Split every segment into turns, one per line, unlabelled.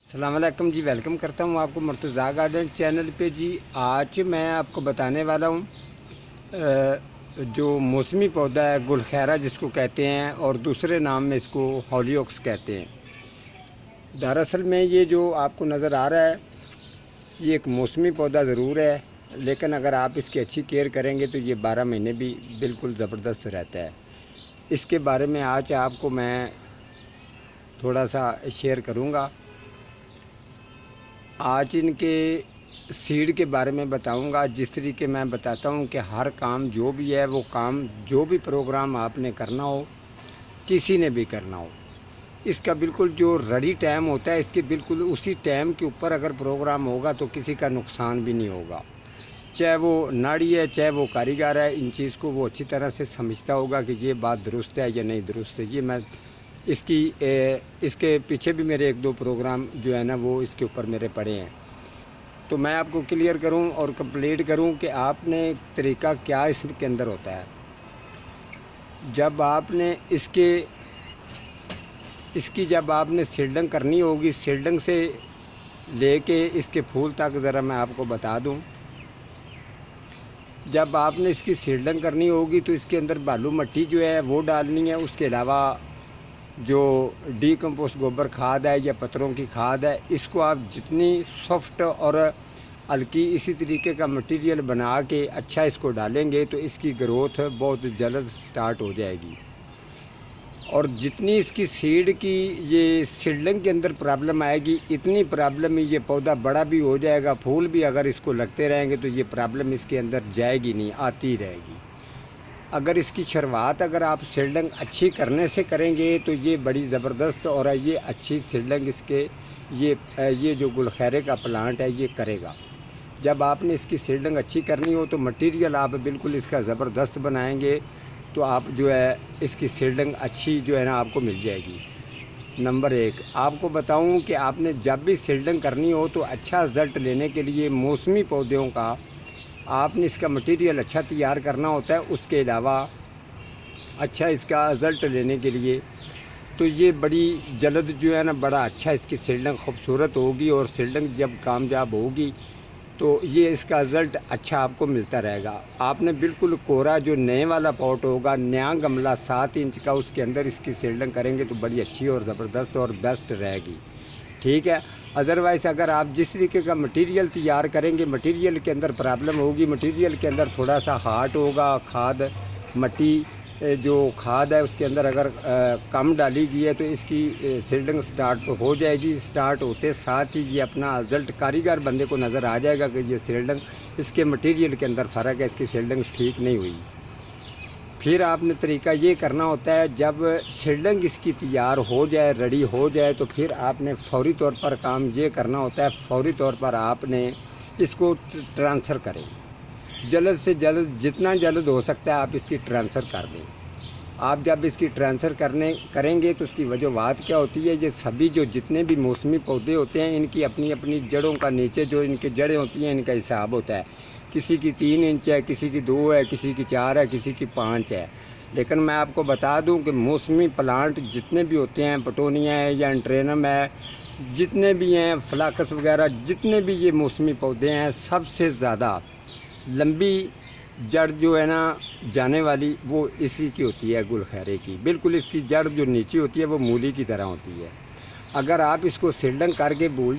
अस्सलाम वालेकुम जी। वेलकम करता हूँ आपको मुर्तज़ा गार्डन चैनल पे जी। आज मैं आपको बताने वाला हूँ जो मौसमी पौधा है गुलखैरा जिसको कहते हैं, और दूसरे नाम में इसको हॉलीओक्स कहते हैं। दरअसल में ये जो आपको नज़र आ रहा है ये एक मौसमी पौधा ज़रूर है, लेकिन अगर आप इसकी अच्छी केयर करेंगे तो ये 12 महीने भी बिल्कुल ज़बरदस्त रहता है। इसके बारे में आज आपको मैं थोड़ा सा शेयर करूँगा। आज इनके सीड के बारे में बताऊंगा। जिस तरीके मैं बताता हूं कि हर काम जो भी है वो काम जो भी प्रोग्राम आपने करना हो, किसी ने भी करना हो, इसका बिल्कुल जो रेडी टाइम होता है इसके बिल्कुल उसी टाइम के ऊपर अगर प्रोग्राम होगा तो किसी का नुकसान भी नहीं होगा। चाहे वो नाड़ी है चाहे वो कारीगर है, इन चीज़ को वो अच्छी तरह से समझता होगा कि ये बात दुरुस्त है या नहीं दुरुस्त है। ये मैं इसके पीछे भी मेरे एक दो प्रोग्राम जो है ना वो इसके ऊपर मेरे पड़े हैं, तो मैं आपको क्लियर करूं और कंप्लीट करूं कि आपने तरीका क्या इसके अंदर होता है। जब आपने जब आपने सील्डिंग करनी होगी, सील्डिंग से लेके इसके फूल तक ज़रा मैं आपको बता दूं। जब आपने इसकी सील्डिंग करनी होगी तो इसके अंदर बालू मिट्टी जो है वो डालनी है। उसके अलावा जो डीकम्पोस्ट गोबर खाद है या पत्तरों की खाद है, इसको आप जितनी सॉफ्ट और हल्की इसी तरीके का मटेरियल बना के अच्छा इसको डालेंगे तो इसकी ग्रोथ बहुत जल्द स्टार्ट हो जाएगी। और जितनी इसकी सीड की ये सीडलिंग के अंदर प्रॉब्लम आएगी, इतनी प्रॉब्लम ही ये पौधा बड़ा भी हो जाएगा। फूल भी अगर इसको लगते रहेंगे तो ये प्रॉब्लम इसके अंदर जाएगी नहीं, आती रहेगी। अगर इसकी शुरुआत अगर आप सीडलिंग अच्छी करने से करेंगे तो ये बड़ी ज़बरदस्त और ये अच्छी सीडलिंग इसके ये जो गुलखैरे का प्लांट है ये करेगा। जब आपने इसकी सीडलिंग अच्छी करनी हो तो मटेरियल आप बिल्कुल इसका ज़बरदस्त बनाएंगे तो आप जो है इसकी सीडलिंग अच्छी जो है ना आपको मिल जाएगी। नंबर 1 आपको बताऊं कि आपने जब भी सीडलिंग करनी हो तो अच्छा रिज़ल्ट लेने के लिए मौसमी पौधों का आपने इसका मटेरियल अच्छा तैयार करना होता है। उसके अलावा अच्छा इसका रिज़ल्ट लेने के लिए तो ये बड़ी जल्द जो है ना बड़ा अच्छा इसकी सीडलिंग खूबसूरत होगी, और सीडलिंग जब कामयाब होगी तो ये इसका रिज़ल्ट अच्छा आपको मिलता रहेगा। आपने बिल्कुल कोरा जो नए वाला पॉट होगा, नया गमला 7 इंच का, उसके अंदर इसकी सीडलिंग करेंगे तो बड़ी अच्छी और ज़बरदस्त और बेस्ट रहेगी। ठीक है। अदरवाइज़ अगर आप जिस तरीके का मटेरियल तैयार करेंगे, मटेरियल के अंदर प्रॉब्लम होगी, मटेरियल के अंदर थोड़ा सा हार्ड होगा। खाद मिट्टी जो खाद है उसके अंदर अगर कम डाली गई है तो इसकी सीडलिंग स्टार्ट तो हो जाएगी। स्टार्ट होते साथ ही ये अपना रिज़ल्ट कारीगर बंदे को नज़र आ जाएगा कि ये सीडलिंग इसके मटेरियल के अंदर फ़र्क है, इसकी सीडलिंग ठीक नहीं हुई। फिर आपने तरीका ये करना होता है, जब सीडलिंग इसकी तैयार हो जाए, रेडी हो जाए, तो फिर आपने फौरी तौर पर काम ये करना होता है, फौरी तौर पर आपने इसको ट्रांसफ़र करें। जल्द से जल्द, जितना जल्द हो सकता है आप इसकी ट्रांसफ़र कर दें। आप जब इसकी ट्रांसफ़र करेंगे तो उसकी वजूहत क्या होती है, ये सभी जो जितने भी मौसमी पौधे होते हैं इनकी अपनी अपनी जड़ों का नीचे जो इनकी जड़ें होती हैं इनका हिसाब होता है। किसी की 3 इंच है, किसी की 2 है, किसी की 4 है, किसी की 5 है। लेकिन मैं आपको बता दूं कि मौसमी प्लांट जितने भी होते हैं, पटोनिया है या एंट्रेनम है, जितने भी हैं, फ्लाक्स वगैरह, जितने भी ये मौसमी पौधे हैं, सबसे ज़्यादा लंबी जड़ जो है ना जाने वाली वो इसी की होती है, गुलखैरे की। बिल्कुल इसकी जड़ जो नीचे होती है वो मूली की तरह होती है। अगर आप इसको सीडलिंग करके भूल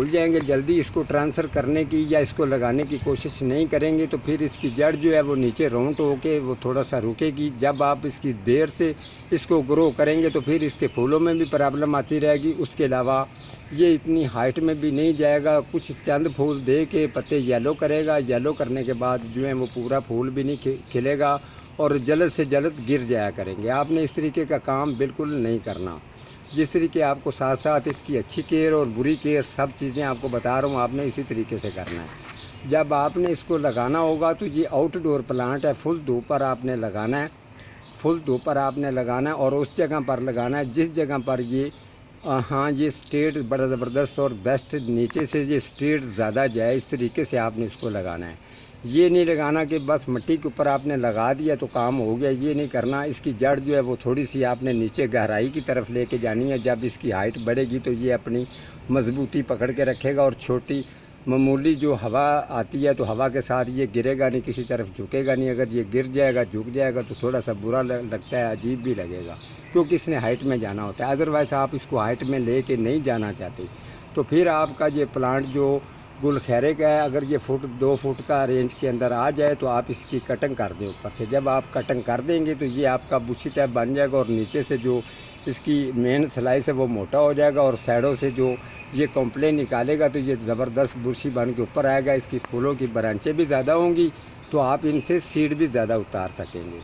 जाएंगे, जल्दी इसको ट्रांसफ़र करने की या इसको लगाने की कोशिश नहीं करेंगे तो फिर इसकी जड़ जो है वो नीचे राउंड होके वो थोड़ा सा रुकेगी। जब आप इसकी देर से इसको ग्रो करेंगे तो फिर इसके फूलों में भी प्रॉब्लम आती रहेगी। उसके अलावा ये इतनी हाइट में भी नहीं जाएगा। कुछ चंद फूल दे के पत्ते येलो करेगा, येलो करने के बाद जो है वो पूरा फूल भी नहीं खिलेगा और जल्द से जल्द गिर जाया करेंगे। आपने इस तरीके का काम बिल्कुल नहीं करना। जिस तरीके आपको साथ साथ इसकी अच्छी केयर और बुरी केयर सब चीज़ें आपको बता रहा हूँ, आपने इसी तरीके से करना है। जब आपने इसको लगाना होगा तो ये आउटडोर प्लांट है, फुल धूप पर आपने लगाना है, फुल धूप पर आपने लगाना है और उस जगह पर लगाना है जिस जगह पर ये ये स्टेट बड़ा ज़बरदस्त और बेस्ट नीचे से ये स्टेट ज़्यादा जाए, इस तरीके से आपने इसको लगाना है। ये नहीं लगाना कि बस मिट्टी के ऊपर आपने लगा दिया तो काम हो गया, ये नहीं करना। इसकी जड़ जो है वो थोड़ी सी आपने नीचे गहराई की तरफ लेके जानी है। जब इसकी हाइट बढ़ेगी तो ये अपनी मजबूती पकड़ के रखेगा और छोटी मामूली जो हवा आती है तो हवा के साथ ये गिरेगा नहीं, किसी तरफ झुकेगा नहीं। अगर ये गिर जाएगा, झुक जाएगा तो थोड़ा सा बुरा लगता है, अजीब भी लगेगा, क्योंकि इसने हाइट में जाना होता है। अदरवाइज़ आप इसको हाइट में ले कर नहीं जाना चाहते तो फिर आपका ये प्लांट जो गुलखैरे का है, अगर ये 2 फुट का रेंज के अंदर आ जाए तो आप इसकी कटिंग कर दें ऊपर से। जब आप कटिंग कर देंगे तो ये आपका बुशी टाइप बन जाएगा और नीचे से जो इसकी मेन स्लाइस है वो मोटा हो जाएगा और साइडों से जो ये कॉम्प्लेन निकालेगा तो ये ज़बरदस्त बुशी बन के ऊपर आएगा। इसकी फूलों की ब्रांचें भी ज़्यादा होंगी तो आप इनसे सीड भी ज़्यादा उतार सकेंगे।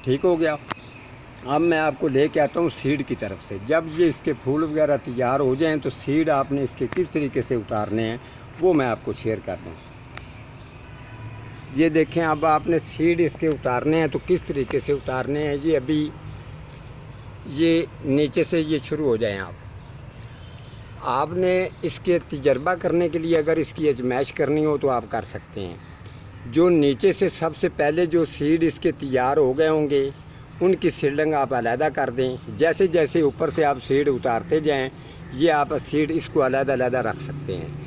ठीक हो गया। अब मैं आपको लेके आता हूँ सीड की तरफ से। जब ये इसके फूल वगैरह तैयार हो जाएं तो सीड आपने इसके किस तरीके से उतारने हैं वो मैं आपको शेयर कर दूँ। ये देखें, अब आपने सीड इसके उतारने हैं तो किस तरीके से उतारने हैं। ये अभी ये नीचे से ये शुरू हो जाएं। आपने इसके तजर्बा करने के लिए अगर इसकी आजमाइश करनी हो तो आप कर सकते हैं। जो नीचे से सबसे पहले जो सीड इसके तैयार हो गए होंगे उनकी सीडिंग आप अलहदा कर दें। जैसे जैसे ऊपर से आप सीड उतारते जाएं ये आप सीड इसको अलहदा रख सकते हैं।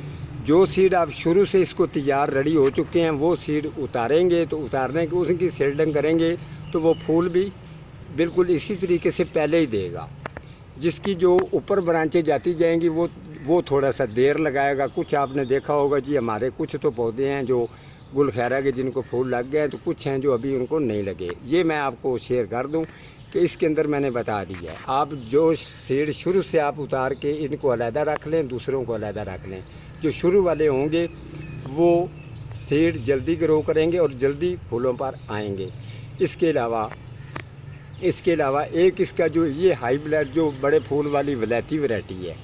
जो सीड आप शुरू से इसको तैयार रेडी हो चुके हैं वो सीड उतारेंगे तो उतारने की उसकी सीडिंग करेंगे तो वो फूल भी बिल्कुल इसी तरीके से पहले ही देगा। जिसकी जो ऊपर ब्रांचें जाती जाएंगी वो थोड़ा सा देर लगाएगा। कुछ आपने देखा होगा जी, हमारे कुछ तो पौधे हैं जो गुलखैरा के जिनको फूल लग गए हैं तो कुछ हैं जो अभी उनको नहीं लगे। ये मैं आपको शेयर कर दूं कि इसके अंदर मैंने बता दिया है। आप जो सीड शुरू से आप उतार के इनको अलहदा रख लें, दूसरों को अलहदा रख लें। जो शुरू वाले होंगे वो सीड जल्दी ग्रो करेंगे और जल्दी फूलों पर आएंगे। इसके अलावा एक इसका जो ये हाई ब्लड जो बड़े फूल वाली वलैती वैरायटी है,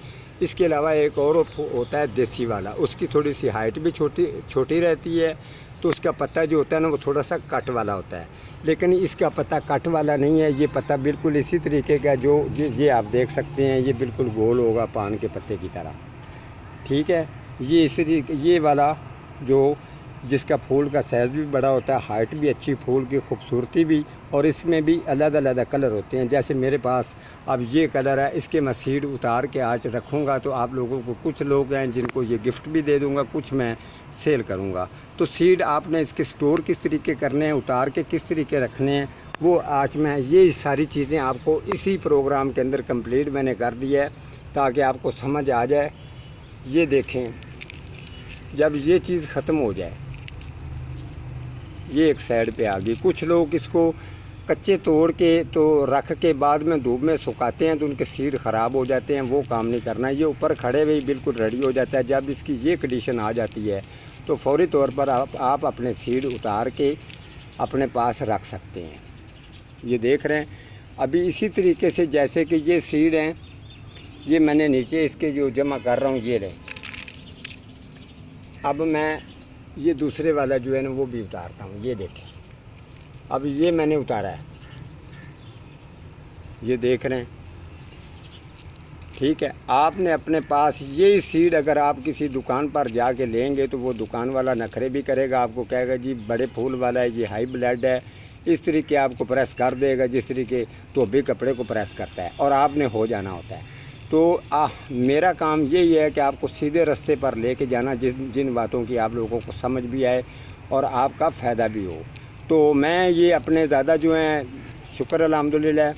इसके अलावा एक और होता है देसी वाला। उसकी थोड़ी सी हाइट भी छोटी रहती है तो उसका पत्ता जो होता है ना वो थोड़ा सा कट वाला होता है। लेकिन इसका पत्ता कट वाला नहीं है, ये पत्ता बिल्कुल इसी तरीके का जो ये आप देख सकते हैं, ये बिल्कुल गोल होगा पान के पत्ते की तरह। ठीक है, ये इसी ये वाला जो जिसका फूल का साइज़ भी बड़ा होता है, हाइट भी अच्छी, फूल की खूबसूरती भी, और इसमें भी अलग-अलग कलर होते हैं। जैसे मेरे पास अब ये कलर है, इसके मैं सीड उतार के आज रखूँगा तो आप लोगों को, कुछ लोग हैं जिनको ये गिफ्ट भी दे दूँगा, कुछ मैं सेल करूँगा। तो सीड आपने इसके स्टोर किस तरीके करने हैं, उतार के किस तरीके रखने हैं, वो आज मैं ये सारी चीज़ें आपको इसी प्रोग्राम के अंदर कंप्लीट मैंने कर दिया है ताकि आपको समझ आ जाए। ये देखें, जब ये चीज़ ख़त्म हो जाए, ये एक साइड पे आ गई। कुछ लोग इसको कच्चे तोड़ के तो रख के बाद में धूप में सुखाते हैं तो उनके सीड ख़राब हो जाते हैं, वो काम नहीं करना। ये ऊपर खड़े हुए बिल्कुल रेडी हो जाता है। जब इसकी ये कंडीशन आ जाती है तो फौरी तौर पर आप अपने सीड उतार के अपने पास रख सकते हैं। ये देख रहे हैं अभी इसी तरीके से जैसे कि ये सीड हैं, ये मैंने नीचे इसके जो जमा कर रहा हूँ, ये रहे। अब मैं ये दूसरे वाला जो है ना वो भी उतारता हूँ। ये देखें, अब ये मैंने उतारा है, ये देख रहे हैं। ठीक है, आपने अपने पास ये सीड अगर आप किसी दुकान पर जाके लेंगे तो वो दुकान वाला नखरे भी करेगा, आपको कहेगा जी बड़े फूल वाला है, ये हाई ब्लड है, इस तरीके आपको प्रेस कर देगा जिस तरीके धोबी कपड़े को प्रेस करता है, और आपने हो जाना होता है। तो मेरा काम यही है कि आपको सीधे रास्ते पर लेके जाना, जिन बातों की आप लोगों को समझ भी आए और आपका फ़ायदा भी हो। तो मैं ये अपने ज़्यादा जो हैं, शुक्र अल्हम्दुलिल्लाह,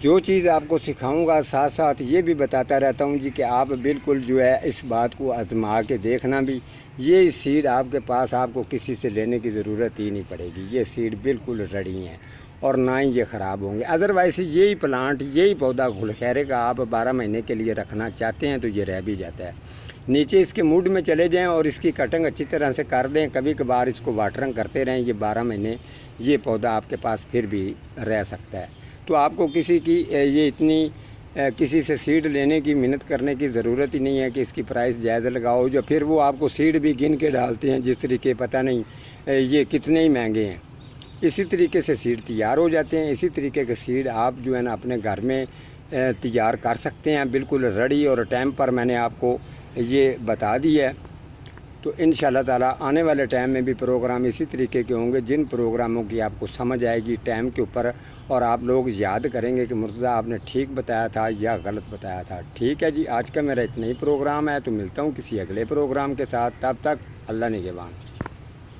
जो चीज़ आपको सिखाऊंगा साथ साथ ये भी बताता रहता हूँ जी कि आप बिल्कुल जो है इस बात को आजमा के देखना भी। ये सीड आपके पास, आपको किसी से लेने की ज़रूरत ही नहीं पड़ेगी। ये सीड बिल्कुल रेडी हैं और ना ही ये ख़राब होंगे। अदरवाइज़ यही प्लांट, यही पौधा गुलखैरे का आप 12 महीने के लिए रखना चाहते हैं तो ये रह भी जाता है। नीचे इसके मूड में चले जाएं और इसकी कटिंग अच्छी तरह से कर दें, कभी कभार इसको वाटरिंग करते रहें, ये 12 महीने ये पौधा आपके पास फिर भी रह सकता है। तो आपको किसी की ये इतनी किसी से सीड लेने की मेहनत करने की ज़रूरत ही नहीं है कि इसकी प्राइस जायज़ लगाओ, जो फिर वो आपको सीड भी गिन के डालते हैं जिस तरीके पता नहीं ये कितने ही महंगे हैं। इसी तरीके से सीड तैयार हो जाते हैं। इसी तरीके के सीड आप जो है ना अपने घर में तैयार कर सकते हैं, बिल्कुल रेडी और टाइम पर। मैंने आपको ये बता दी है। तो इंशाल्लाह ताला आने वाले टाइम में भी प्रोग्राम इसी तरीके के होंगे, जिन प्रोग्रामों की आपको समझ आएगी टाइम के ऊपर, और आप लोग याद करेंगे कि मुर्तज़ा आपने ठीक बताया था या गलत बताया था। ठीक है जी, आज का मेरा इतना ही प्रोग्राम है, तो मिलता हूँ किसी अगले प्रोग्राम के साथ। तब तक अल्लाह निगहबान।